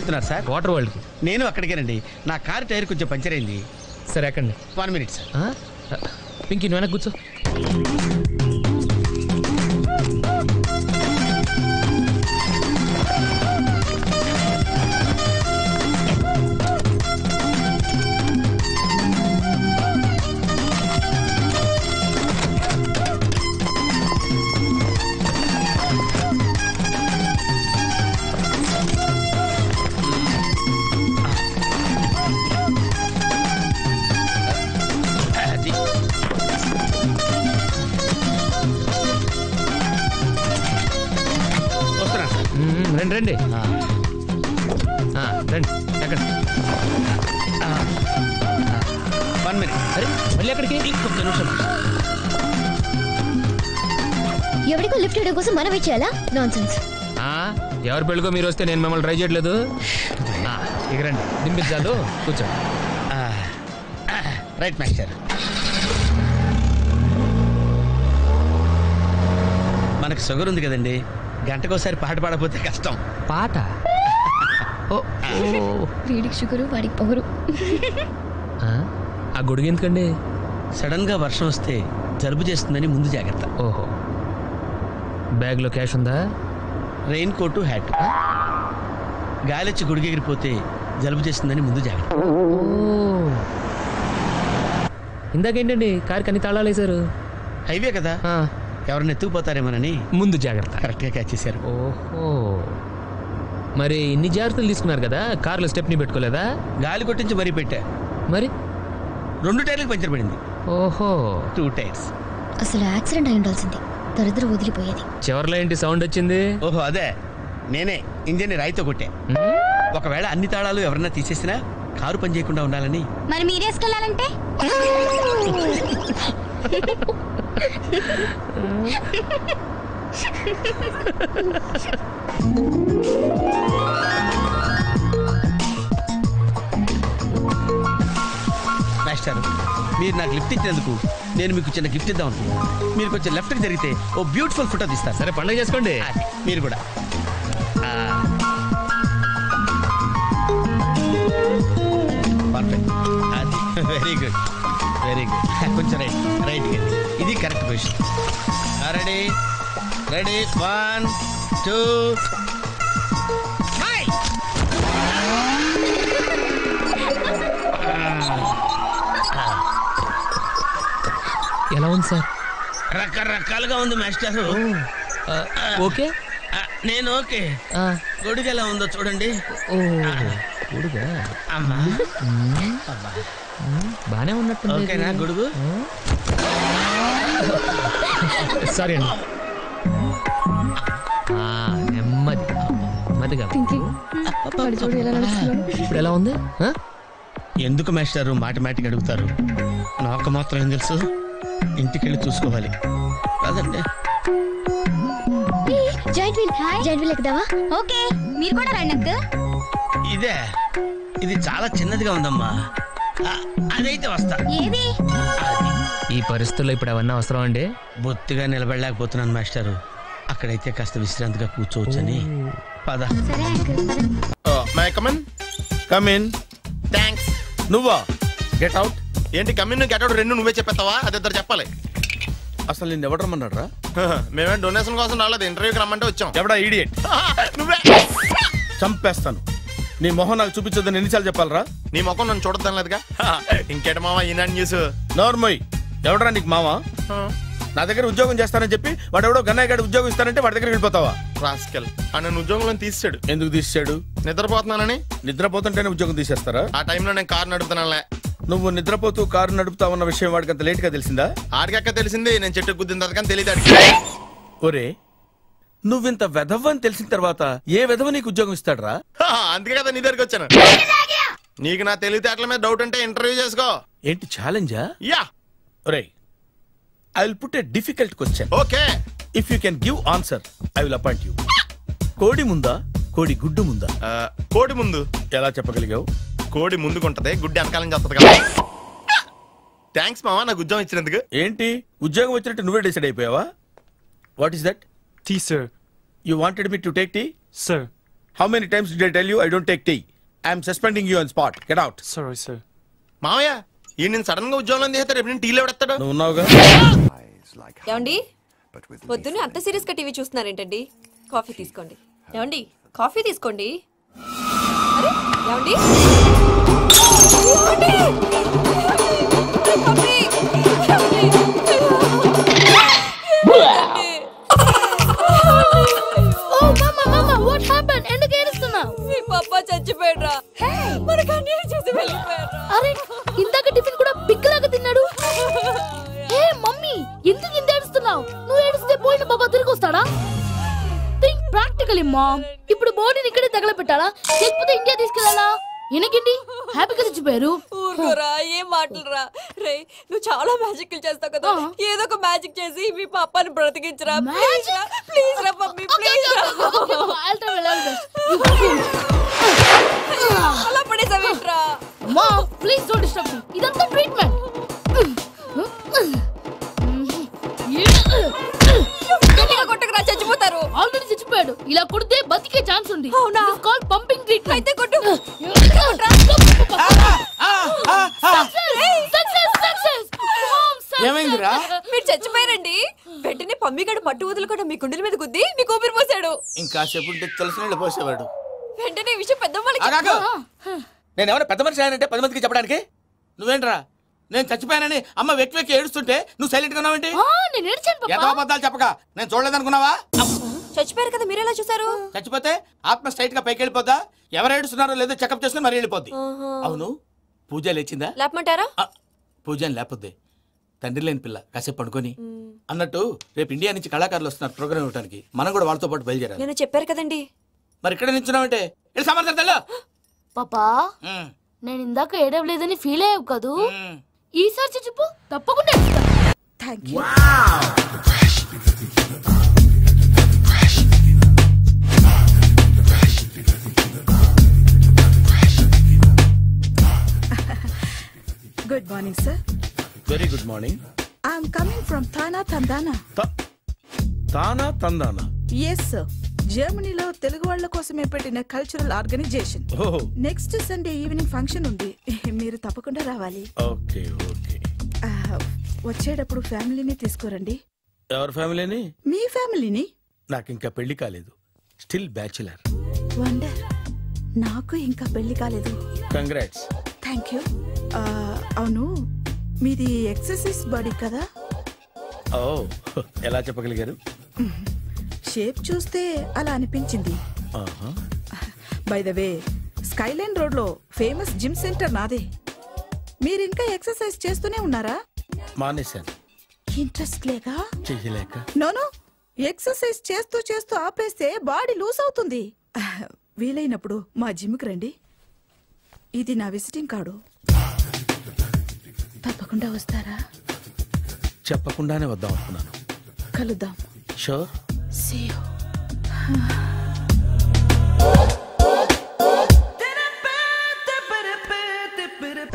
వెళ్తున్నారు sir? Water వరల్డ్కి. నేను అక్కడికేనండి. నా కారు టైర్ కొంచెం పంచర్ అయింది. సరే ఎక్కండి. 1 minute సార్. పింకీ నువ్వు వెనక్కి కూర్చో. రండి రండి రండి. ఎక్కడ? 1 minute. అరే మళ్ళీ ఎక్కడికి? ఇంకొక నిమిషం. ఎవరికో లిఫ్ట్ ఇవ్వడం కోసం మనం ఇచ్చేయాలా? నాన్సెన్స్. ఎవరి పెళ్ళికో మీరు వస్తే నేను మిమ్మల్ని ట్రై చేయట్లేదు. ఇక రండి, దింపించాలు, కూర్చో. Right master. మనకు షుగర్ ఉంది కదండి, గంటకోసారి పాట పాడపోతే కష్టం. పాట? వీడికి షుగరు, వాడికి పొగరు. ఆ గొడుగు ఎందుకండి? సడన్ గా వర్షం వస్తే జలుబు చేస్తుందని ముందు జాగ్రత్త. ఓహో. బ్యాగ్లో క్యాష్ ఉందా? Raincoat, hat. గాలిచ్చి గుడిగెగిరిపోతే జలుబు చేస్తుందని ముందు జాగ్రత్త. ఇందాకేంటండి కారుకి అన్ని తాళాలు వేశారు? హైవే కదా, ఎవరిని ఎత్తుకుపోతారేమోనని ముందు జాగ్రత్త. కరెక్ట్గా క్యాచ్ చేశారు. ఓహో. మరి ఇన్ని జాగ్రత్తలు తీసుకున్నారు కదా, కార్లో స్టెప్ని పెట్టుకోలేదా? గాలి కొట్టించి మరీ పెట్టా. మరి 2 టైర్లకు పంచర్ పడింది. ఓహో. 2 టైర్స్. అసలు యాక్సిడెంట్ అయి ఉండాల్సింది, దరిద్రం వదిలిపోయేది. చివర్లో ఏంటి సౌండ్ వచ్చింది? ఓహో అదే, నేనే ఇంజన్ని రాయితో కొట్టా. ఒకవేళ అన్ని తాళాలు ఎవరన్నా తీసేసినా కారు పని చేయకుండా ఉండాలని. మరి మీరేసుకెళ్ళాలంటే? మాస్టర్, మీరు నాకు లిఫ్ట్ ఇచ్చినందుకు నేను మీకు చిన్న గిఫ్ట్ ఇద్దాం అనుకున్నాను. మీరు కొంచెం లెఫ్ట్కి జరిగితే ఓ బ్యూటిఫుల్ ఫోటో తీస్తారు. సరే పండుగ చేసుకోండి. మీరు కూడా. పర్ఫెక్ట్. అది వెరీ గుడ్, వెరీ గుడ్. కొంచెం రైట్ ఇది కరెక్ట్ పొజిషన్. Ready ready 1 2. ఎలా ఉంది సార్? రకరకాలుగా ఉంది మాస్టర్. ఓకే, నేను ఓకే. గొడుగు ఎలా ఉందో చూడండి. గొడుగా? అమ్మా బానే ఉన్నట్టు. ఓకేనా గొడుగు? సారీ అండి. నెమ్మది నెమ్మదిగా. ఇప్పుడు ఎలా ఉంది? ఎందుకు మాస్టారు మాటిమాటికి అడుగుతారు? నాకు మాత్రం ఏం తెలుసు, ఇంటికి వెళ్ళి చూసుకోవాలి కాదండి. Joint wheel ఎక్కుదావా? ఓకే, మీరు కూడా రండి అంకుల్. ఇదే, ఇది చాలా చిన్నదిగా ఉందమ్మా. అదైతే వస్తా. ఏది? ఈ పరిస్థితుల్లో ఇప్పుడు అవన్నీ అవసరం అండి? బొత్తిగా నిలబడలేకపోతున్నాను మాస్టారు. అక్కడైతే కాస్త విశ్రాంతిగా కూర్చోవచ్చని. పద. సరే uncle. May come in. Come in. Thanks. నువ్వా? Get out. ఏంటి కమిన్ గెట్ అవుట్ రెండు నువ్వే చెప్పేస్తావా? అది ఇద్దరు చెప్పాలి. అసలు నేను ఎవరు రమ్మన్నాడు రా? మేమే డొనేషన్ కోసం రాలేదు, ఇంటర్వ్యూకి రమ్మంటే వచ్చాం. ఎవడా ఈడియట్? నువ్వే. చంపేస్తాను. నీ మొహం నాకు చూపించొద్దని ఎన్నిసార్లు చెప్పాలరా? నీ ముఖం నన్ను చూడద్దాం లేదుగా. ఇంకేట మామ ఈనాడు న్యూస్. నోర్మోయ్, ఎవడరా నీకు మావా? నా దగ్గర ఉద్యోగం చేస్తానని చెప్పి వాడు ఎవడో గన్నయ్య గారి ఉద్యోగం ఇస్తానంటే వాడి దగ్గర వెళ్ళిపోతావా? రాస్కెల్. నన్ను ఉద్యోగంలో తీసాడు. ఎందుకు తీసాడు? నిద్రపోతున్నానని. నిద్రపోతుంటేనే ఉద్యోగం తీసేస్తారా? ఆ టైంలో నేను కారు నడుపుతున్నానులే. నువ్వు నిద్రపోతూ కారు నడుపుతావన్న విషయం వాడికి అంత లేట్ గా తెలిసిందా? ఆడికక్క తెలిసింది, నేను చెట్టు గుద్దిన తర్వాత కానీ తెలియదు. ఒరే, నువ్వింత వెధవని తెలిసిన తర్వాత ఏ వెధవ నీకు ఉద్యోగం ఇస్తాడరా? అందుకే కదా నీ దగ్గరికి వచ్చాను. నీకు నా తెలివితేటల మీద డౌట్ అంటే ఇంటర్వ్యూ చేసుకో. ఏంటి ఛాలెంజా? యా. ఒరే, I will put a difficult question. Okay. If you can give answer I will appoint you. కోడి ముందా, కోడి గుడ్డు ముందా? కోడి ముందు. ఎలా చెప్పగలిగావు? కోడి ముందుకుంటది, గుడ్డి వెనకాలం చేస్తుంది కదా. థ్యాంక్స్ మామా నాకు ఉద్యోగం ఇచ్చినందుకు. ఏంటి ఉద్యోగం వచ్చినట్టు నువ్వే డిసైడ్ అయిపోయావా? What is that? Tea sir. You wanted me to take tea? Sir. How many times did I tell you I don't take tea? I am suspending you on spot. Get out. Sorry, sir. మామయ్య ఈ నేను sudden గా ఉద్యోగంలో తీస్తాడు రేపు నేను టీలో పెడతాడు. నువ్వు ఉన్నావుగా. ఏమండి పొద్దున్నే అంత సీరియస్ గా టీవీ చూస్తున్నారేంటండి? కాఫీ తీసుకోండి. ఏమండి కాఫీ తీసుకోండి. అరే ఏమండి కాఫీ! మీ పాప చచ్చిపోయాడ్రా. మనకు అన్యాయం చేసి వెళ్ళిపోయాడ్రా. అరే ఇందాక టిఫిన్ కూడా పిక్కలాగా తిన్నాడు. ఏ మమ్మీ ఎందుకు ఇంత ఏడుస్తున్నావు? నువ్వు ఏడిస్తే పోయిన బాబా తిరిగి వస్తాడా? Think practically mom. ఇప్పుడు బాడీని ఇక్కడే తగలబెట్టాలా లేకపోతే ఇండియా తీసుకెళ్ళాలా? ఎనకండి హ్యాపీగా చచ్చిపోయారు. ఊరుకోరా, ఏం మాటలురా. రే నువ్వు చాలా మ్యాజిక్లు చేస్తావు కదా, ఏదో ఒక మ్యాజిక్ చేసి మీ పాపాని బ్రతికించరా. ప్లీజ్ రా మమ్మీ, ప్లీజ్ రా. అలా పడేసావేంట్రా? మా ప్లీజ్ డోంట్ డిస్టర్బ్ మీ. ఇదంతా ట్రీట్మెంట్. కొట్టకరా, చచ్చిపోతారు. ఆల్రెడీ చచ్చిపోయాడు. ఇలా కొడితే బతికే ఛాన్స్ ఉంది. అవునా? It's called pumping treatment. అయితే కొట్టు. ఏమైందిరా? మీరు చచ్చిపోయారండి. వెంటనే పమ్మిగాడు పట్టు వదులుకుండా మీ గుండెల మీద గుద్ది మీకు ఊపిరి పోసాడు. ఇంకా చెప్పుంటే తెలిసిన పోసేవాడు. వెంటనే ఈ విషయం పెద్ద వాళ్ళకి నేను ఎవరైనా పెద్ద మనిషి ఆయనంటే 10 మందికి చెప్పడానికి. నువ్వేంట్రా నేను చచ్చిపోయానని అమ్మ వెక్కి వెక్కి ఏడుస్తుంటే నువ్వు సైలెంట్ గా ఉన్నావేంటి? నేను ఏడ్చాను పాపా. ఎంతో అబద్ధాలు చెప్పక నేను చూడలేదనుకున్నావా? చచ్చిపోయారు కదా, మీరెలా చూసారు? చచ్చిపోతే ఆత్మ స్ట్రైట్ గా పైకి వెళ్ళిపోద్దా? ఎవరు ఏడుస్తున్నారో లేదో చెకప్ చేసుకుని మరీ వెళ్ళిపోద్ది. అవును పూజ లేచిందా? లేపమంటారా? పూజ లేకపోద్ది. తండ్రి లేని పిల్ల కాసేపు పడుకొని. అన్నట్టు రేపు ఇండియా నుంచి కళాకారులు వస్తున్నారు ప్రోగ్రామ్ ఇవ్వడానికి. మనం కూడా వాళ్ళతో పాటు బయలుదేరాలి. నేను చెప్పారు కదండి. మరి ఇక్కడ నిల్చున్నావంటే వెళ్ళి సమాధానం. పాపా నేను ఇందాక ఏడవలేదని ఫీల్ అయ్యావు కదూ? ఈసారి చచ్చిపో తప్పకుండా. Thank you. Good morning sir. Very good morning. I'm coming from Tana Tandana. Tana Tandana? Yes sir. జర్మనీలో తెలుగు వాళ్ళ కోసమే పెట్టిన cultural organization. Next Sunday evening function ఉంది, మీరు తప్పకుండా రావాలి. Okay okay. వచ్చేటప్పుడు ఫ్యామిలీని తీసుకురండి. ఎవరి ఫ్యామిలీని? మీ ఫ్యామిలీని. నాకు ఇంకా పెళ్లి కాలేదు, స్టిల్ బ్యాచులర్. వండర్. నాకు ఇంకా పెళ్లి కాలేదు. కంగ్రాట్స్. Thank you. అవును మీది ఎక్సర్సైజ్ బాడీ కదా? ఓ ఎలా చెప్పగలిగారు? షేప్ చూస్తే అలా అనిపించింది. By the way skyline road లో ఫేమస్ జిమ్ సెంటర్ నాదే. మీరు ఇంకా ఎక్సర్సైజ్ చేస్తూనే ఉన్నారా? మానేశాను. ఇంట్రెస్ట్ లేక? చెయ్యలేక. నోను, ఎక్సర్సైజ్ చేస్తూ చేస్తూ ఆపేస్తే బాడీ లూజ్ అవుతుంది. వీలైనప్పుడు మా జిమ్కి రండి. ఇది నా విజిటింగ్ కార్డు. తప్పకుండా వస్తారా? చెప్పకుండానే వద్దాం అనుకున్నాను. కలుద్దాం. షూర్. See you.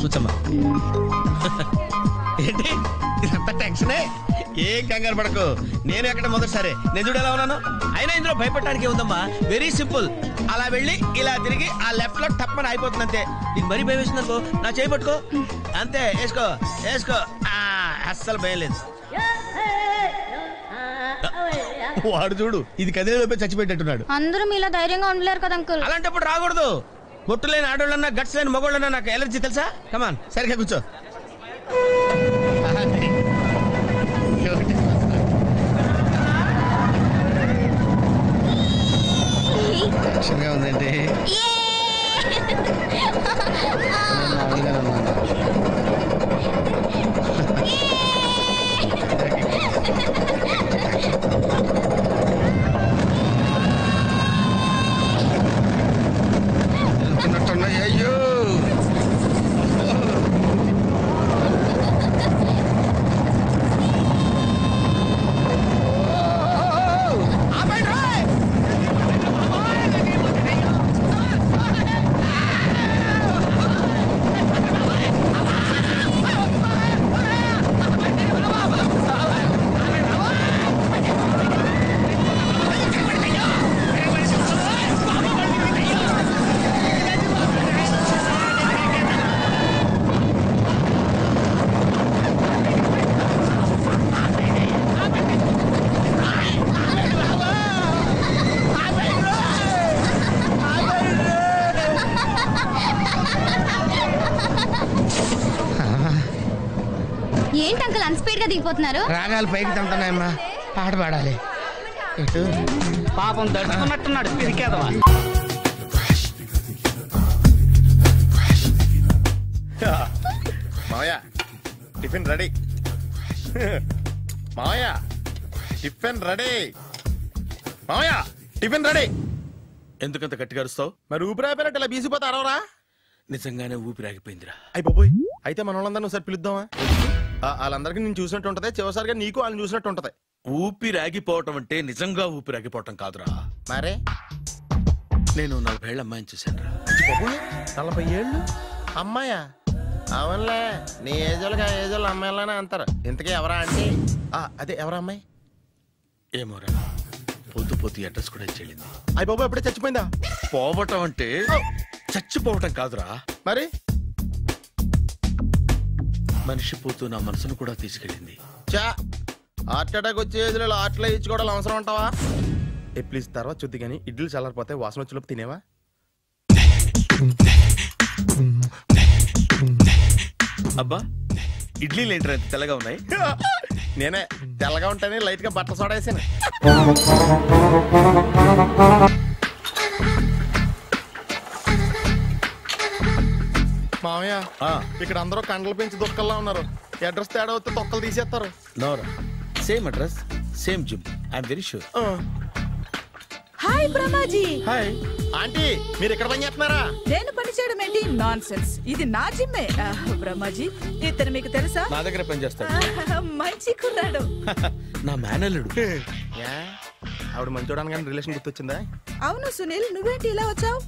కూర్చోమ్మా. ఏంటి ఇదంతా టెన్షనే? ఏం కంగారు పడకు, నేను ఎక్కడ మొదటిసారి నేను చూడు ఎలా ఉన్నాను. అయినా ఇందులో భయపడటానికి ఉందమ్మా, వెరీ సింపుల్. అలా వెళ్ళి ఇలా తిరిగి ఆ లెఫ్ట్ లో టప్పని అయిపోతుంది అంతే. నీకు మరీ భయం వేసిందనుకో నా చేయి పట్టుకో అంతే. వేసుకో వేసుకో, అస్సలు భయం లేదు. వాడు చూడు ఇది కదే చచ్చిపెట్టేట్టున్నాడు. అందరూ మీలా ధైర్యంగా ఉండలేరు కదా అంకుల్. అలాంటప్పుడు రాకూడదు. పొట్టు లేని ఆడోళ్ళన్నా గట్స్ లేని మగోళ్ళన్నా నాకు ఎలర్జీ తెలుసా. కమాన్ సరిగ్గా కూర్చో. టెన్షన్గా ఉందండి. అయ్యో ఏంటి అంకుల్ అంత స్పీడ్ గా దిగిపోతున్నారు? రాగాలు పైకి తంటున్నాయమ్మా, పాట పాడాలి. పాపం దడుచుకున్నట్టున్నాడు పిరికేదవా. మావయ్య టిఫిన్ రెడీ. మావయ్య టిఫిన్ రెడీ. మావయ్య టిఫిన్ రెడీ. ఎందుకంత గట్టిగా అరుస్తావు? మరి ఊపిరి అయిపోయినట్టు ఇలా బీసిపోతే అరవరా? నిజంగానే ఊపిరాగిపోయిందిరా. అయిపోయి అయితే మన వాళ్ళందరినీ ఒకసారి పిలుద్దామా? వాళ్ళందరికీ నేను చూసినట్టు ఉంటది, చివరిసారిగా నీకు వాళ్ళని చూసినట్టు ఉంటది. ఊపిరాగిపోవటం అంటే నిజంగా ఊపిరాగిపోవటం కాదురా. మరే నేను 40 ఏళ్ల అమ్మాయిని చూశాను రా. 40 ఏళ్ళు అమ్మాయా? అవునులే, నీ ఏజోళ్ళకి ఆ ఏజోళ్ళు అమ్మాయిలానే అంటారు. ఇంతకీ ఎవరా అంటే? అదే ఎవరా అమ్మాయి? ఏమోరా, పొద్దు పొద్దు అడ్రస్ కూడా చెల్లింది. అయిపోయి ఎప్పుడే చచ్చిపోయిందా? పోవటం అంటే చచ్చిపోవటం కాదురా, మరి మనిషి పోతూ నా మనసును కూడా తీసుకెళ్ళింది. చా హార్ట్ అటాక్ వచ్చే ఏజ్లో హార్ట్లో ఇచ్చుకోవడం అవసరం ఉంటావా? ప్లీజ్ తర్వాత చూద్ది కానీ ఇడ్లీ చల్లారిపోతే వాసన వచ్చేలోపు తినేవా? అబ్బా, ఇడ్లీలు ఏంట్రా ఇంత తెల్లగా ఉన్నాయి? నేనే తెల్లగా ఉంటానే లైట్ గా బట్టలు సోడా వేసాను. మామయ్య ఇక్కడ అందరూ కండలు పెంచి దుక్కల్లా ఉన్నారు. అడ్రస్ తేడా వస్తే తొక్కలు తీసేస్తారు. నోరా, same address same gym, I'm very sure. Hi Brahmaji. Hi aunty, మీరు ఇక్కడ పని చేస్తున్నారా? నేను పని చేయడం ఏంటి? Nonsense. ఇది నా జిమ్మే. బ్రహ్మాజీ, ఇతను మీకు తెలుసా? నా దగ్గర పని చేస్తాడు. మంచి కుర్రాడు. నా మేనల్లుడు. ఆవిడ మంచోడానికి కానీ రిలేషన్ గుర్తొచ్చిందా? అవును సునీల్, నువ్వేంటి ఇలా వచ్చావు?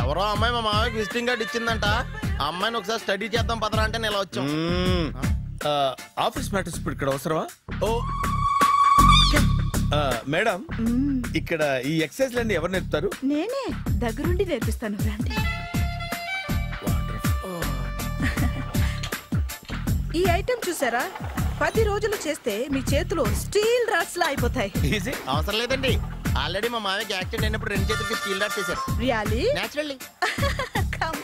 ఎవరో అమ్మాయి మా మామయ్యకి విజిటింగ్ కార్డు ఇచ్చిందంట. ఆ అమ్మాయిని ఒకసారి స్టడీ చేద్దాం పదరా అంటే నేను ఇలా వచ్చాం. ఆఫీస్ మ్యాటర్స్ ఇప్పుడు ఇక్కడ అవసరమా? ఓ మేడం, ఇక్కడ ఈ ఎక్సర్సైజ్ లన్నీ ఎవరు నేర్పుతారు? నేనే దగ్గరుండి నేర్పిస్తాను, రండి. ఈ ఐటెం చూసారా? 10 రోజులు చేస్తే మీ చేతులు స్టీల్ రాట్స్ లా అయిపోతాయి. అవసరం లేదండి, ఆల్రెడీ మా మామయ్యకి యాక్సిడెంట్ అయినప్పుడు 2 చేతులకి స్టీల్ డాట్ చేశారు. రియల్లీ? నేచురల్లీ. కమ్.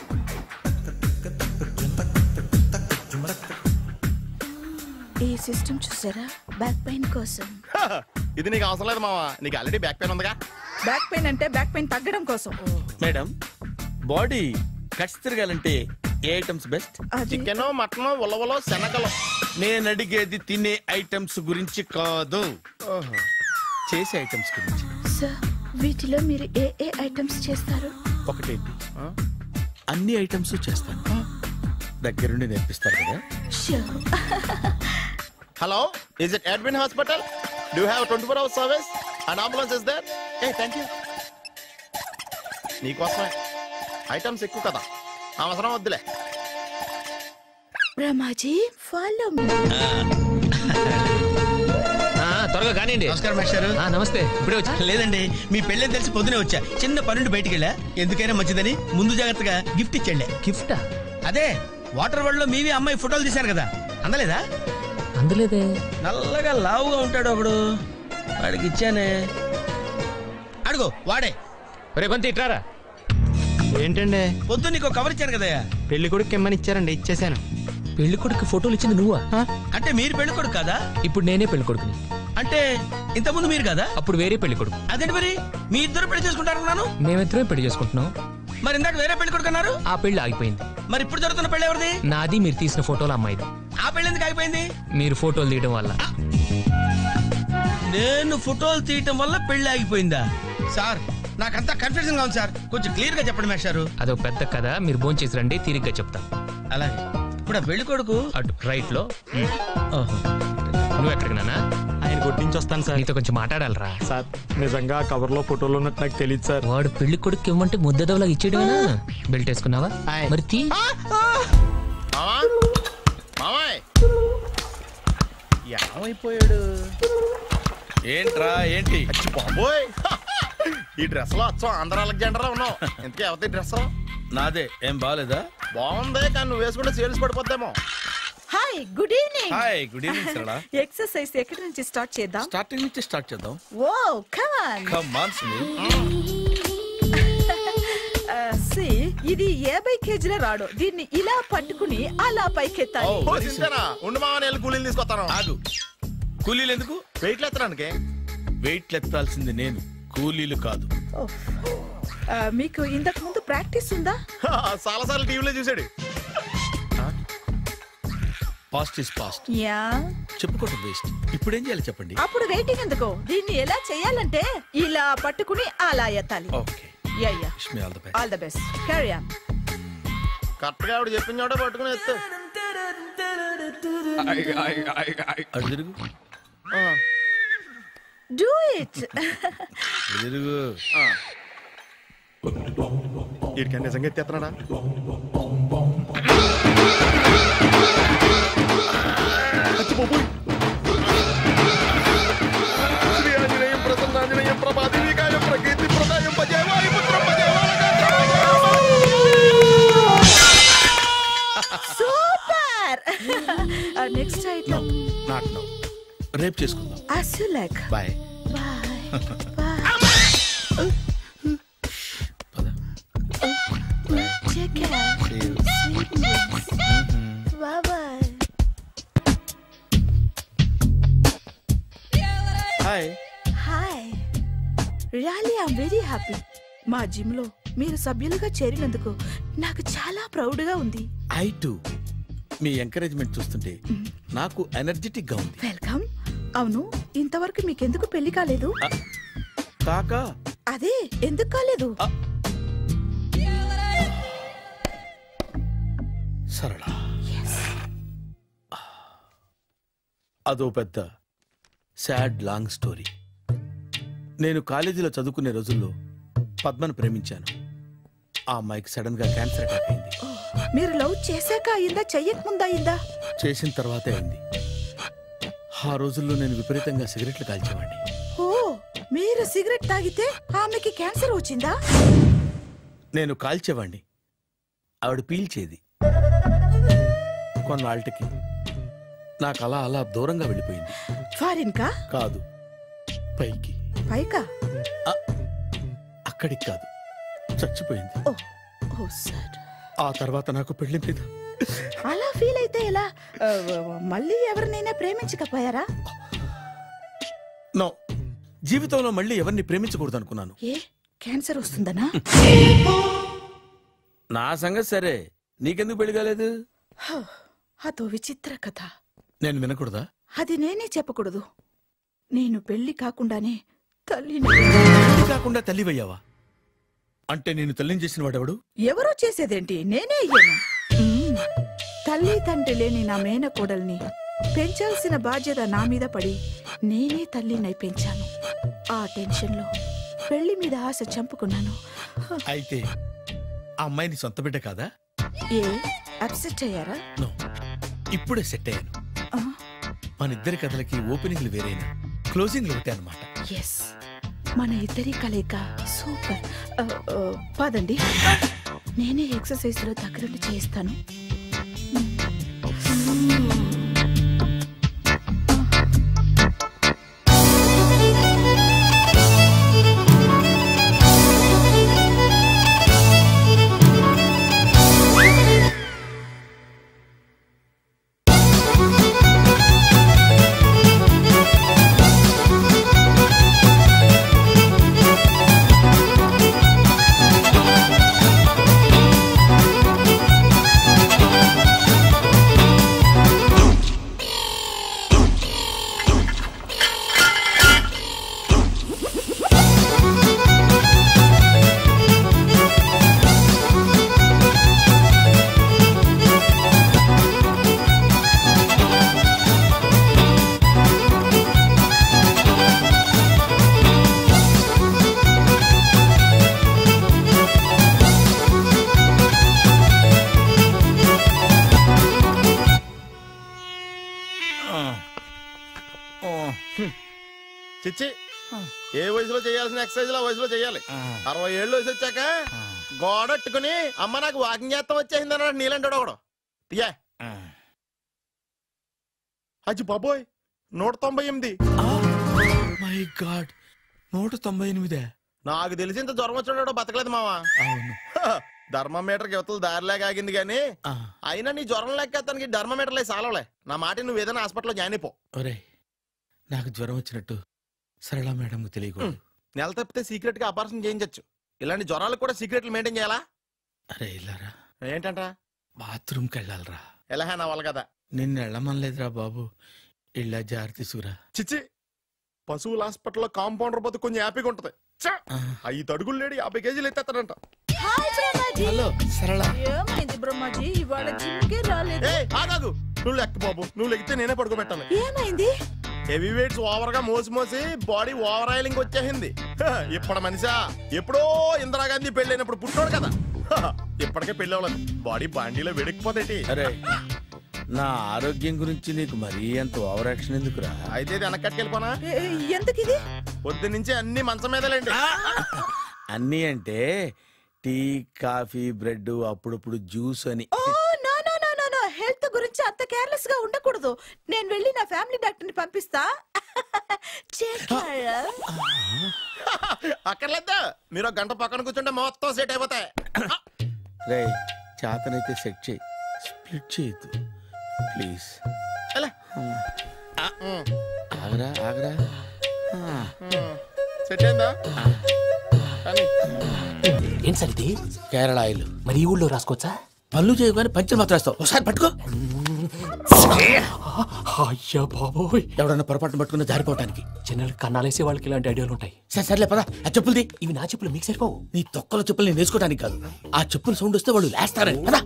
ఈ సిస్టమ్ చూసారా? బ్యాక్ పెయిన్ కోసం. ఇది నీకు అవసరం లేదు మావా, నీకు ఆల్రెడీ బ్యాక్ పెయిన్ ఉందిగా. బ్యాక్ పెయిన్ అంటే బ్యాక్ పెయిన్ తగ్గడం కోసం. మేడం, బాడీ కట్స్ తిరగాలంటే ఏ ఐటమ్స్ బెస్ట్? చికెన్, మటన్, ఉలవలో, శనగలు. నేను అడిగేది తినే ఐటమ్స్ గురించి కాదు, చేసే ఐటమ్స్ గురించి. సార్, వీటిలో మీరు ఏ ఏ ఐటమ్స్ చేస్తారు? ఒకటేంటి, అన్ని ఐటమ్స్ చేస్తాను. దగ్గరుండి నేర్పిస్తారు కదా? Hello, is it admin hospital? Do you have 24 hours service and ambulance is there? Thank you. నీకోసమే. ఐటమ్స్ ఎక్కువ కదా, అవసరం వద్దులే. Brahmaji, follow me. త్వరగా కానివ్వండి. నమస్కారం మాస్టర్. నమస్తే. ఇప్పుడే వచ్చా? లేదండి, మీ పెళ్ళని తెలిసి పొద్దునే వచ్చా. చిన్న పనుండి బయటికి వెళ్ళా. ఎందుకైనా మంచిదని ముందు జాగ్రత్తగా గిఫ్ట్ ఇచ్చండి. గిఫ్టా? అదే వాటర్ వరల్డ్ లో మీవి అమ్మాయి ఫోటోలు తీశారు కదా, అందలేదా? అందలేదే. నల్లగా లావుగా ఉంటాడు ఒకడు, వాడికి ఇచ్చానే. అడుగు, వాడే. రే బంతి, ఇట్రారా. ఏంటండి? పొద్దు నీకు కవర్ ఇచ్చాను కదయ్యా. పెళ్లి కొడుకు ఇమ్మని ఇచ్చారండి, ఇచ్చేసాను. పెళ్లి కొడుకు ఫోటోలు ఇచ్చింది నువ్వా? అంటే మీరు పెళ్లి కొడుకు కదా? ఇప్పుడు నేనే పెళ్లి కొడుకుని. అంటే ఇంతకుముందు మీరు కదా? అప్పుడు వేరే పెళ్లి కొడుకు. అదేంటి మరి మీ ఇద్దరు పెళ్లి చేసుకుంటారన్నాను? మేమిద్దరమే పెళ్లి చేసుకుంటున్నాం. మరి ఇందాక వేరే పెళ్లి కొడుకు అన్నారు? ఆ పెళ్లి ఆగిపోయింది. మరి ఇప్పుడు జరుగుతున్న పెళ్లి ఎవరిది? నాది. మీరు తీసిన ఫోటోలు అమ్మాయిది. ఆ పెళ్లి ఎందుకు ఆగిపోయింది? మీరు ఫోటోలు తీయడం వల్ల. నేను ఫోటోలు తీయటం వల్ల పెళ్లి ఆగిపోయిందా? సార్, నాకంతా కన్ఫ్యూజన్ గా ఉంది సార్, కొంచెం క్లియర్ గా చెప్పండి మేస్టారు. అదో పెద్ద కథ, మీరు భోంచేసి చేసి రండి, తీరిగ్గా చెప్తా. అలాగే. ఇప్పుడు ఆ పెళ్లి కొడుకు అటు రైట్ లో. నువ్వు ఎక్కడికి నాన్న? ఆయన కొట్టించి వస్తాను సార్. నీతో కొంచెం మాట్లాడాలరా. సార్, నిజంగా కవర్ లో ఫోటోలు ఉన్నట్టు నాకు తెలియదు సార్. వాడు పెళ్లి కొడుకు ఇవ్వమంటే ముద్దదవలాగా ఇచ్చేయడమేనా? బెల్ట్ వేసుకున్నావా? మరి తీ. ఏమైపోయాడు? ఏంట్రా ఏంటి? బాబోయ్, ఈ డ్రెస్ లో వచ్చాం ఆంధ్ర అలెగ్జాండర్ ఉన్నావు. ఇంతకీ ఎవరి డ్రెస్? నాదే. ఏం బాగాలేదా? బాగుంది, కానీ నువ్వు వేసుకుంటే సేల్స్ పడిపోద్దేమో. Hi, good evening. Hi, good evening Sarala. Exercise ఎక్కడి నుంచి స్టార్ట్ చేద్దాం? స్టార్టింగ్ నుంచి స్టార్ట్ చేద్దాం. Oh, come on. Come on Sunil. See, ఇది 50 కేజీల రాడు. దీన్ని ఇలా పట్టుకుని అలా పైకెత్తాలి. ఉండు మామ, నేను కూలీలు తీసుకొస్తాను. ఆగు, కూలీలు ఎందుకు? వెయిట్లు ఎత్తడానికి. వెయిట్లు ఎత్తాల్సింది నేను, కూలీలు కాదు. ఓహ్. మీకు ఇంతకు ముందు ప్రాక్టీస్ ఉందా? చాలా సార్లు టీవీలో చూసాడు. Past is past, yeah. చెప్పుకోవటం వేస్ట్. ఇప్పుడు ఏం చేయాలి చెప్పండి. అప్పుడు వెయిటింగ్ ఎందుకు? దీన్ని ఎలా చేయాలంటే ఇలా పట్టుకుని అలా ఎత్తాలి. Okay, ya ya. Wish me all the best. All the best. Carry on. Correct గా ఆవిడ చెప్పిన చోట పట్టుకుని ఎత్తు. అటు తిరుగు, డూ ఇట్. తిరుగు. వీడికి నిజంగా ఎత్తేస్తున్నాడా? శ్రీ ఆంజనేయం ప్రసన్నాంజనేయం ప్రభాదేవికాయం ప్రకీర్తి ప్రదాయం భజేవాయు పుత్రం super. Next item not now, రేపు చేసుకుందాం. as you like. Bye. Bye. Take care. Sweet dreams. Bye. హాయ్. Hi. Really, I'm very happy. మా జిమ్ లో మీరు సభ్యులుగా చేరినందుకు నాకు చాలా ప్రౌడ్ గా ఉంది. I to. మీ ఎంకరేజ్మెంట్ చూస్తుంటే నాకు ఎనర్జెటిక్ గా ఉంది. వెల్కమ్. అవును, ఇంతవరకు మీకెందుకు పెళ్లి కాలేదు? కాకా, అదే ఎందుకు కాలేదు? సరళ, అదో పెద్ద సాడ్ లాంగ్ స్టోరీ. నేను కాలేజీలో చదువుకునే రోజుల్లో పద్మను ప్రేమించాను. ఆ అమ్మాయికి సడన్ గా క్యాన్సర్ అటాక్ అయింది. మీరు లవ్ చేశాక అయిందా, చెయ్యక ముందా అయిందా? చేసిన తర్వాతే అయింది. ఆ రోజుల్లో నేను విపరీతంగా సిగరెట్లు కాల్చేవాడిని. ఓ, మీరు సిగరెట్ తాగితే ఆమెకి క్యాన్సర్ వచ్చిందా? నేను కాల్చేవాడిని, ఆవిడ పీల్చేది. కొన్నాళ్ళకి నాకు అలా అలా దూరంగా వెళ్ళిపోయింది. ఫారిన్ కా? కాదు, పైకి. పైకా? అక్కడికి కాదు, చచ్చిపోయింది. ఓ సార్. ఆ తర్వాత నాకు పెళ్లి మీద. అలా ఫీల్ అయితే ఎలా? మళ్ళీ ఎవరినైనా ప్రేమించకపోయారా? నో, జీవితంలో మళ్ళీ ఎవరిని ప్రేమించకూడదు అనుకున్నాను. ఏ, క్యాన్సర్ వస్తుందనా? నా సంగతి సరే, నీకెందుకు పెళ్లి కాలేదు? అదో విచిత్ర కథ. నేను వినకూడదా? అది నేనే చెప్పకూడదు. నేను పెళ్లి కాకుండానే తల్లిని. పెళ్లి కాకుండా తల్లివయ్యావా? అంటే నేను తల్లిని చేసిన వాడెవడు? ఎవరో చేసేదేంటి, నేనే అయ్యాను. తల్లి తండ్రి లేని నా మేనకోడల్ని పెంచాల్సిన బాధ్యత నా మీద పడి నేనే తల్లినై పెంచాను. ఆ టెన్షన్ లో పెళ్లి మీద ఆశ చంపుకున్నాను. అయితే ఆ అమ్మాయిని సొంత బిడ్డ కాదా? ఏ, అప్సెట్ అయ్యారా? నో, ఇప్పుడే సెట్ అయ్యాను. మన ఇద్దరి కథలకి ఓపెనింగ్లు వేరైనా క్లోజింగ్లు ఒకటే అన్నమాట. ఎస్, మన ఇద్దరి కలయిక సూపర్. పదండి, నేనే ఎక్సర్సైజ్ లో దగ్గరుండి చేయిస్తాను. చిచ్చి, ఏ వయసులో చేయాల్సిన ఎక్సర్సైజ్ ఆ వయసులో చేయాలి. 60 ఏళ్ళు వయసు వచ్చాక గోడట్టుకుని అమ్మ నాకు వాకింగ్ చేస్తాం వచ్చేసింది అన్నాడు నీలంటాడు ఒకడు. తీయా అచ్చి బాబోయ్, 198. My God, 198. నాకు తెలిసి ఇంత జ్వరం వచ్చాడు బతకలేదు మావా. అవును, ధర్మమీటర్ యువతలు దారిలాగా ఆగింది గానీ అయినా నీ జ్వరం లెక్క అతనికి ధర్మమీటర్లే సాలవలే. నా మాట నువ్వు ఏదైనా హాస్పిటల్లో జాయిన్ అయిపో. ఒరే నాకు జ్వరం వచ్చినట్టు సరళ మేడం తెలియకూడదు. నెల తప్పితే సీక్రెట్ గా ఆపరేషన్ చేయించచ్చు. ఇలాంటి జ్వరాలకు కూడా సీక్రెట్లు మెయింటైన్ చేయాలా? అరే ఇల్లారా ఏంటంట? బాత్రూమ్కి వెళ్ళాలరా. ఎలాహే నా వాళ్ళ కదా. నిన్ను వెళ్ళమనలేదురా బాబు. ఇళ్ళ జారి తీసుకురా. చిచ్చి, పశువుల హాస్పిటల్లో కాంపౌండర్ పోతే కొంచెం హ్యాపీగా ఉంటది. 5 అడుగులు లేడి 50 కేజీలు ఎత్తేస్తాడంట. హలో సరళ. ఏమైంది బ్రహ్మాజీ, ఇవాళ జిమ్కే రాలేదు? ఆగాదు, నువ్వు లెక్క బాబు. నువ్వు లెక్కితే నేనే పడుకోబెట్టాలి. ఏమైంది? హెవీ వెయిట్స్ ఓవర్ గా మోసి బాడీ ఓవర్ ఆయిలింగ్ వచ్చేసింది. ఇప్పుడు మనిషా ఎప్పుడో ఇందిరాగాంధీ పెళ్ళైనప్పుడు పుట్టినోడు కదా. ఇప్పటికే పెళ్ళి అవ్వలేదు, బాడీ బాండీలో వెడికిపోతేటి. అరే నా ఆరోగ్యం గురించి నీకు మరీ అంత ఓవర్ యాక్షన్ ఎందుకురా? అయితే ఇది వెనకట్టుకెళ్ళిపోనా? ఎందుకు ఇది? పొద్దు నుంచి అన్ని మంచం మీదలేండి. అన్నీ అంటే టీ కాఫీ బ్రెడ్ అప్పుడప్పుడు జ్యూస్ అని. హెల్త్ గురించి అంత కేర్లెస్ గా ఉండకూడదు. నేను వెళ్ళి నా ఫ్యామిలీ డాక్టర్ ని పంపిస్తా. అక్కర్లేదా, మీరు 1 గంట పక్కన కూర్చుంటే మొత్తం సెట్ అయిపోతాయి. రే చేతనైతే సెట్ చేయి, స్ప్లిట్ చేయొద్దు ప్లీజ్. ఆగరా ఆగరా. సెట్ అయిందా? ఏం సరిది? కేరళ ఆయిల్. మరి ఈ ఊళ్ళో రాసుకోవచ్చా? పళ్ళు చేయగానే పంచలు మాత్రం వేస్తావు. ఒకసారి పట్టుకో. అయ్యా బాబోయ్, ఎవడన్నా పొరపాటున పట్టుకున్న జారిపోవటానికి. జనరల్ కన్నాలేసే వాళ్ళకి ఇలాంటి ఐడియాలు ఉంటాయి. సర్లే పదా. ఆ చెప్పులది. ఇవి నా చెప్పులు, మీకు సరిపోవు. నీ తొక్కల చెప్పులు నేను వేసుకోవడానికి కాదు, ఆ చెప్పులు సౌండ్ వస్తే వాళ్ళు లేస్తారని. పదా.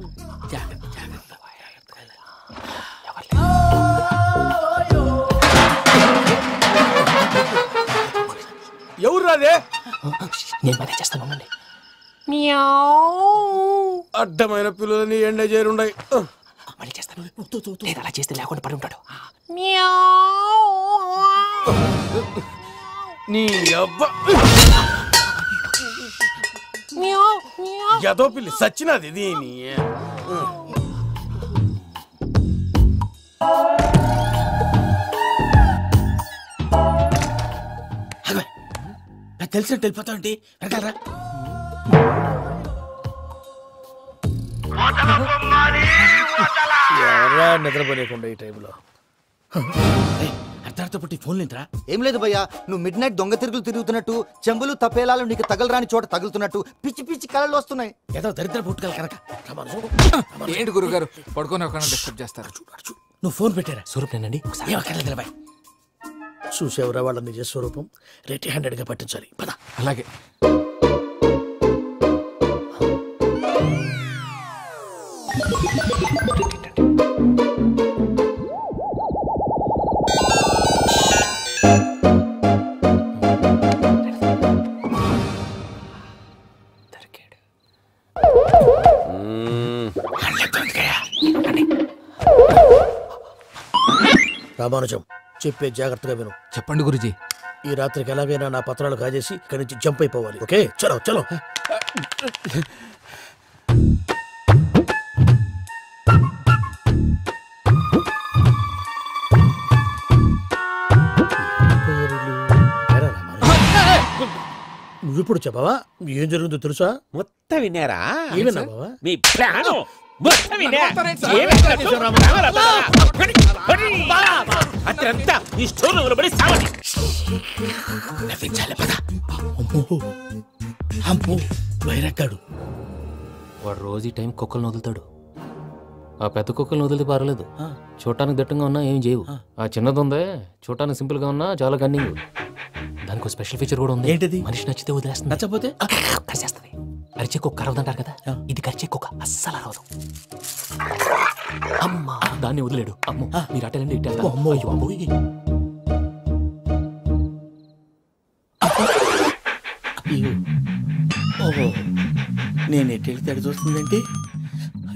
ఎవరు రాదే? నేను పదే చేస్తాను. అడ్డమైన పిల్లలని ఎండ చేరుండయి. మళ్ళీ చేస్తాను. అలా చేస్తే లేకుండా పడి ఉంటాడు. నీ అబ్బా ఎదో పిల్లి సచ్చినది దీని. తెలిసినట్టు వెళ్ళిపోతావుంటి. వెనకాలరా. ఎవరా నిద్రపోలేకుండా ఈ టైంలో? అర్ధరాత్రి పుట్టి ఫోన్ లేంట్రా? ఏం లేదు భయ్యా, నువ్వు మిడ్ నైట్ దొంగ తిరుగుతున్నట్టు, చెంబులు తపేలాలు నీకు తగలరాని చోట తగులుతున్నట్టు పిచ్చి పిచ్చి కళలు వస్తున్నాయి. ఏదో దరిద్ర పుట్టుకల కనుక. ఏంటి గురుగారు పడుకొని ఒక డిస్టర్బ్ చేస్తారు? నువ్వు ఫోన్ పెట్టారా? స్వరూపేనండి. చూసేవరా వాళ్ళ నిజ స్వరూపం. రెట్టి హ్యాండెడ్ గా పట్టించాలి. పద. అలాగే. రామానుజం చెప్పే జాగ్రత్తగా విను. చెప్పండి గురుజీ. ఈ రాత్రికి ఎలాగైనా నా పత్రాలు కాజేసి ఇక్కడి నుంచి జంప్ అయిపోవాలి. ఓకే, చలో చలో. నువ్విప్పుడు చెప్పవా ఏం జరుగుతుందో తెలుసా? మొత్తం విన్నారా? ఏమన్నా బావా? మీ ప్లాన్ అత్రంతా ఈ స్టోర్ పడి సావండి. వైరక్కాడు వాడు రోజు ఈ టైం కుక్కలను వదులుతాడు. ఆ పెద్ద కుక్కలను వదిలితే పర్లేదు, చూడటానికి దట్టంగా ఉన్నా ఏం చేయవు. ఆ చిన్నది ఉందే చూడటానికి సింపుల్ గా ఉన్నా చాలా కన్నింగ్. దానికి స్పెషల్ ఫీచర్ కూడా ఉంది. ఏంటిది? మనిషి నచ్చితే వదిలేస్తుంది, నచ్చపోతే కరిచేస్తుంది. అరిచే కుక్క అరవదంటారు కదా, ఇది కరిచే కుక్క అస్సలు అరవదు. అమ్మా దాన్ని వదిలేడు. అమ్మో మీరు అటెండి ఇట్టే. అమ్మో అయ్యో అమ్మోయ్. ఓహో నేను ఎటు వెళ్తే అటు చూస్తుందంటే.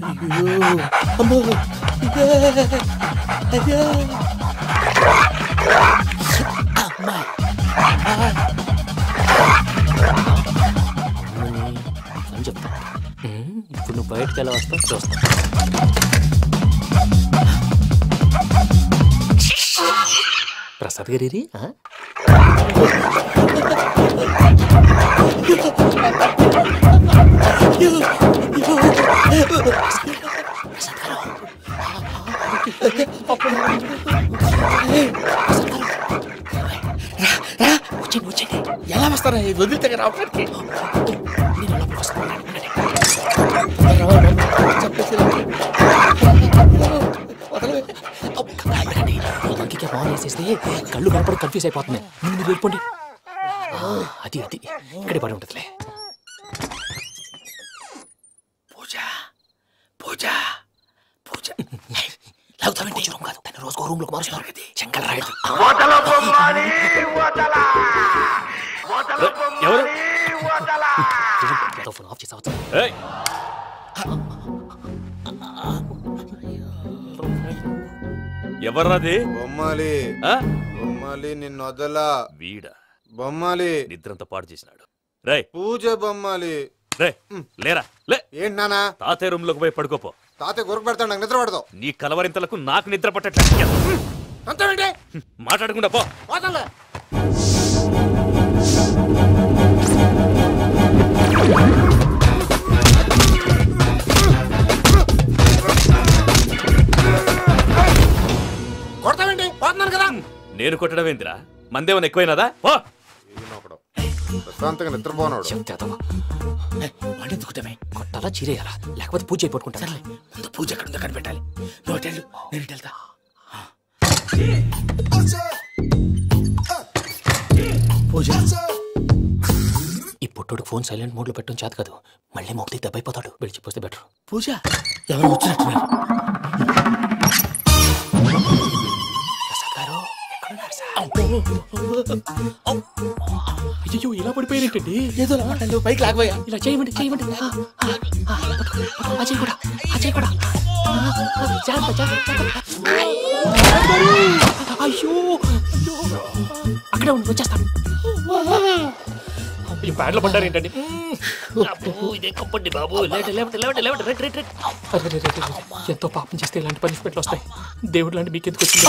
అయ్యో అమ్మో అయ్యో అని చెప్తా. ఇప్పుడు నువ్వు బయటకు ఎలా వస్తావు చూస్తా. ప్రసాద్ గారి ఎలా వస్తారా వదిలితే రావడానికి? కళ్ళు కనపడి కన్ఫ్యూజ్ అయిపోతున్నాయి. మీరు వెళ్ళిపోండి. అది అది ఇక్కడే పడి ఉంటుందిలే. పూజ పూజ పూజ లాగుతామంటే రూమ్ కాదు, తన రోజుకో రూమ్ లోకి మారుస్తున్నారు కదా. శంకర్ రాయుడు ఫోన్ ఆఫ్ చేసావచ్చు. ఎవర్రాది? బొమ్మాలి. బొమ్మాలి నిన్ను వదలా. వీడా బొమ్మాలి నిద్రంతా పాడు చేసినాడు. రే పూజ బొమ్మాలి. రే లేరా లే. ఏంటి నానా? తాతయ్య రూమ్ లోకి పోయి పడుకోపో. తాతయ్య గురకు పెడతాడు, నాకు నిద్ర పడతావు. నీ కలవరింతలకు నాకు నిద్ర పట్టట్లేదు. మాట్లాడకుండా పో. కొడతావేంటి? పోతున్నాను కదా. నేను కొట్టడం ఏంటిరా? మందేమన్నా ఎక్కువైనదా? పో. ప్రశాంతంగా నిద్రపోనాడు. కొట్టాలా చీరేయాలా లేకపోతే పూజ అయిపోట్టుకుంటా. ముందు పూజ ఎక్కడ ఉందో కనిపెట్టాలి. నువ్వు వెళ్ళు, నేను వెళ్తా. పూజ ఈ పుట్టోడు ఫోన్ సైలెంట్ మోడ్ లో పెట్టడం చేత కాదు. మళ్ళీ మొక్కి దెబ్బైపోతాడు. విడిచిపోతే బెటర్. పూజ ఎవరు వచ్చినట్టున్నారు? అయ్యో ఇలా పడిపోయారేంటండి? ఏదో పైకి లాగబోయా. ఇలా చేయమండి చేయమండి. అజయ్ కూడా అజయ్ కూడా. అయ్యో అక్కడే ఉండి వచ్చేస్తాను. ఈ బ్యాడ్ లో పడ్డారు ఏంటండి? ఎంతో పాపం చేస్తే ఇలాంటి పనిష్మెంట్లు వస్తాయి. దేవుడు లాంటి మీకు ఎందుకు వచ్చింది?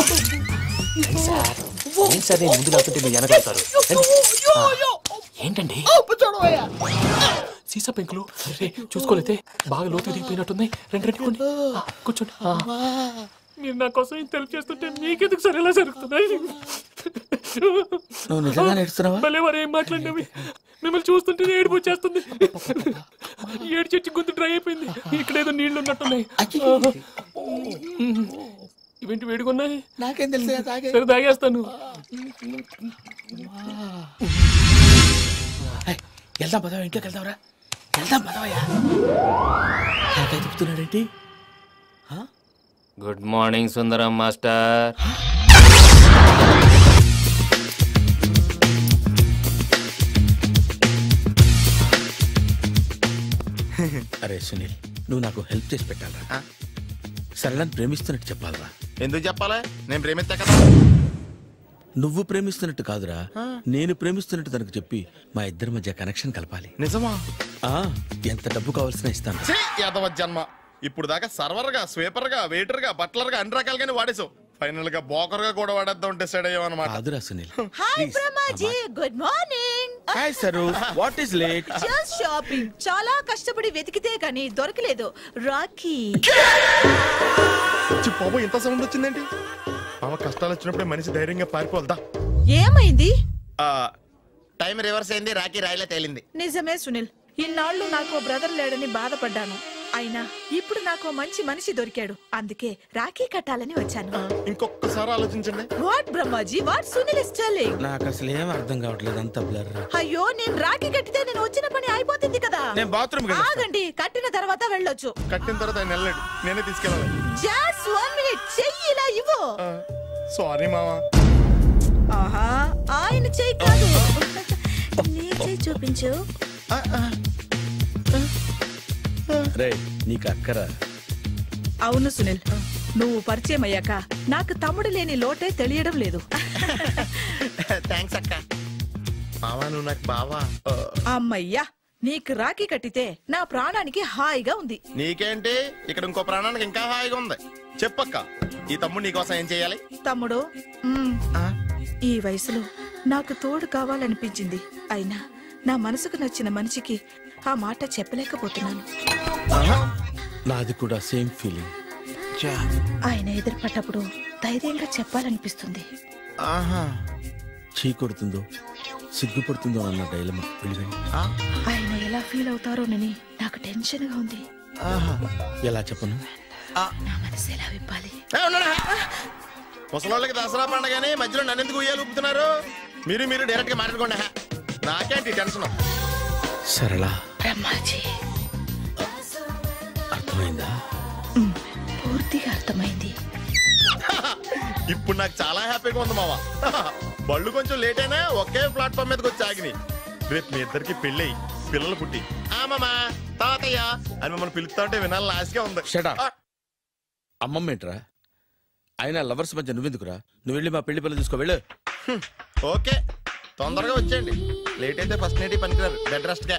సార్ నేను ముందు లేకుంటే మీరు వెనకాడతారు. ఏంటండి సీసా పెంకులు చూసుకోలేతే బాగా లోతు దిగిపోయినట్టున్నాయి. రెండు రెండు కూర్చోండి. మీరు నా కోసం ఇంత హెల్ప్ చేస్తుంటే మీకెందుకు సరే ఎలా జరుగుతున్నాయి? భలే వారు ఏం మాట్లాడినవి. మిమ్మల్ని చూస్తుంటే ఏడుపు వచ్చేస్తుంది. ఏడు చెట్టు గొంతు డ్రై అయిపోయింది. ఇక్కడ ఏదో నీళ్లు ఉన్నట్టున్నాయి. ఇవేంటి వేడుకున్నాయి? నాకేం తెలుసు. సరే తాగేస్తాను. వెళ్దాం పదవా, ఇంట్లోకి వెళ్దాంరా. వెళ్దాం పదవయ్యా. చెప్తున్నాడేంటి? గుడ్ మార్నింగ్ సుందరం మాస్టర్. అరే సునీల్, నువ్వు నాకు హెల్ప్ చేసి పెట్టాలరా. సరళని ప్రేమిస్తున్నట్టు చెప్పాలరా. ఎందుకు చెప్పాలా? నేను ప్రేమిస్తా కదా. నువ్వు ప్రేమిస్తున్నట్టు కాదురా, నేను ప్రేమిస్తున్నట్టు తనకు చెప్పి మా ఇద్దరి మధ్య కనెక్షన్ కలపాలి. నిజమా? ఎంత డబ్బు కావాల్సిన ఇస్తాను. యాదవ జన్మ. ఇప్పుడు దాకా సర్వర్ గా, స్వీపర్ గా, వెయిటర్ గా, బట్లర్ గా అన్ని రకాలుగానే వాడేసావు. ఫైనల్ గా బోకర్ గా కూడా వాడేద్దాం డిసైడ్ అయ్యామన్నమాట. కాదురా Sunil. Hi Brahmaji, good morning. Hi sir, what is late? Just shopping. చాలా కష్టపడి వెతికితే కానీ దొరకలేదు. రాఖీ. బాబు ఇంత సౌండ్ వచ్చిందేంటి? మామ కష్టాలు వచ్చినప్పుడే మనిషి ధైర్యంగా పారిపోల్దా. ఏమైంది? టైం రివర్స్ అయింది. రాఖీ రాయిలా తేలింది. నిజమే సునీల్, ఇన్నాళ్ళు నాకు బ్రదర్ లేడని బాధపడ్డాను. అయినా ఇప్పుడు నాకు మంచి మనిషి దొరికాడు. అందుకే రాఖీ కట్టాలని వచ్చాను. ఇంకొకసారి ఆలోచించండి. What Brahmaji, what Sunil is telling? నాకు అసలు ఏం అర్థం కావట్లేదు, అంత బ్లర్. అయ్యో, నేను రాఖీ కట్టితే నేను వచ్చిన పని అయిపోతుంది కదా. నేను బాత్రూమ్ ఆగండి, కట్టిన తర్వాత వెళ్ళొచ్చు. కట్టిన తర్వాత ఆయన వెళ్ళండి, నేనే తీసుకెళ్ళాలి. జస్ట్ 1 minute, చెయ్యి ఇలా ఇవ్వు. సారీ మామా. ఆహా, ఆయన చెయ్యి కాదు, నీ చెయ్యి చూపించు. రే, నీకు అక్కరా? అవును సునీల్, నువ్వు పరిచయం అయ్యాక నాకు తమ్ముడు లేని లోటే తెలియడం లేదు. థ్యాంక్స్ అక్క. మావా నువ్వు నాకు బావా. అమ్మయ్యా, నీకు రాఖీ కట్టితే నా ప్రాణానికి హాయిగా ఉంది. నీకేంటి, ఇక్కడ ఇంకో ప్రాణానికి ఇంకా హాయిగా ఉంది. చెప్పక్క, ఈ తమ్ముడు నీకోసం ఏం చెయ్యాలి? తమ్ముడు, ఈ వయసులో నాకు తోడు కావాలనిపించింది. అయినా నా మనసుకు నచ్చిన మనిషికి ఆ మాట చెప్పలేకపోతున్నాను. నాది కూడా సేమ్ ఫీలింగ్. ఆయన ఎదురుపడ్డప్పుడు ధైర్యంగా చెప్పాలనిపిస్తుంది. చీ కొడుతుందో సిగ్గుపడుతుందో అన్న డైలమా. ఆయన ఎలా ఫీల్ అవుతారోనని నాకు టెన్షన్ గా ఉంది. ఎలా చెప్పను? నా మనసు ఎలా విప్పాలి? ముసలోళ్ళకి దసరా పండగని మధ్యలో నన్ను ఎందుకు ఉయ్యాలు ఊపుతున్నారు? మీరు డైరెక్ట్ గా మాట్లాడుకోండి. నాకేంటి టెన్షన్? సరళ, బ్రహ్మాజీ, అర్థమైందా? పూర్తిగా అర్థమైంది. ఇప్పుడు నాకు చాలా హ్యాపీగా ఉంది మావా. బళ్ళు కొంచెం లేట్ అయినా ఒకే ప్లాట్ఫామ్ మీదకి వచ్చి ఆగినాయి. రేపు మీ ఇద్దరికి పెళ్ళి పిల్లలు పుట్టి మామా తాతయ్య అని మమ్మల్ని పిలుస్తా ఉంటే వినాలని ఆశగా ఉంది. అమ్మమ్మ ఏంట్రా? అయినా లవర్స్ మధ్య నువ్వెందుకురా? నువ్వు వెళ్ళి మా పెళ్లి పిల్లలు తీసుకో వెళ్ళు. ఓకే, తొందరగా వచ్చేయండి. లేట్ అయితే ఫస్ట్ నైట్ పనికిరారు. బెడ్ రెస్ట్ గా.